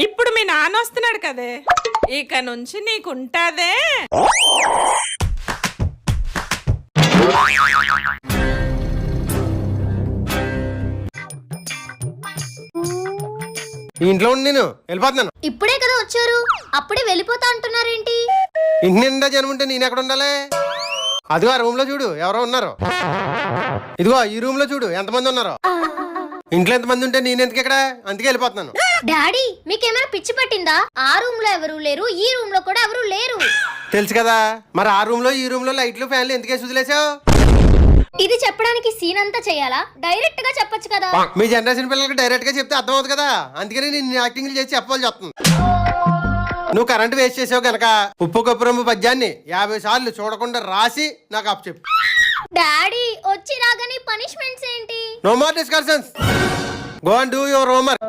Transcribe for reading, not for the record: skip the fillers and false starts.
ఇప్పుడు మీ నాన్న వస్తున్నాడు కదే, ఇక నుంచి నీకుంటాదే. ఇంట్లో ఉండి నేను వెళ్ళిపోతున్నాను. ఇప్పుడే కదా వచ్చారు, అప్పుడే వెళ్ళిపోతా అంటున్నారేంటి? ఇంటి నిండా జనం ఉంటే నేను ఎక్కడ ఉండాలి? అదిగో ఆ రూమ్ లో చూడు ఎవరో ఉన్నారు. ఇదిగో ఈ రూమ్ లో చూడు ఎంతమంది ఉన్నారు. ఇంట్లో ఎంతమంది ఉంటే నేను ఎందుకు ఇక్కడ? అందుకే వెళ్ళిపోతున్నాను. డాడీ మీకేమైనా పిచ్చి పట్టిందా? ఆ రూమ్ లో ఎవరు లేరు, ఈ రూమ్ లో కూడా ఎవరు లేరు. తెలుసు కదా, మరి ఆ రూమ్ లో ఈ రూమ్ లో లైట్లు ఫ్యాన్లు ఎందుకే వదిలేసావు? ఇది చెప్పడానికి సీన్ అంతా చేయాలా? డైరెక్ట్ గా చెప్పొచ్చు కదా. మీ జనరేషన్ పిల్లలకి డైరెక్ట్ గా చెప్తే అర్థం అవుతుంది కదా, అందుకని నేను యాక్టింగ్ చేసి చెప్పాల్సి వస్తుంది. నువ్వు కరెంట్ వేస్ట్ చేసావు గనక ఉప్పు కప్పురమ్ము పద్యాన్ని 50 సార్లు చూడకుండా రాసి నాకు అప్పు చెప్పు. డాడీ వచ్చి రాగానే పనిష్మెంట్స్ ఏంటి? No more discussions, go and do your homework.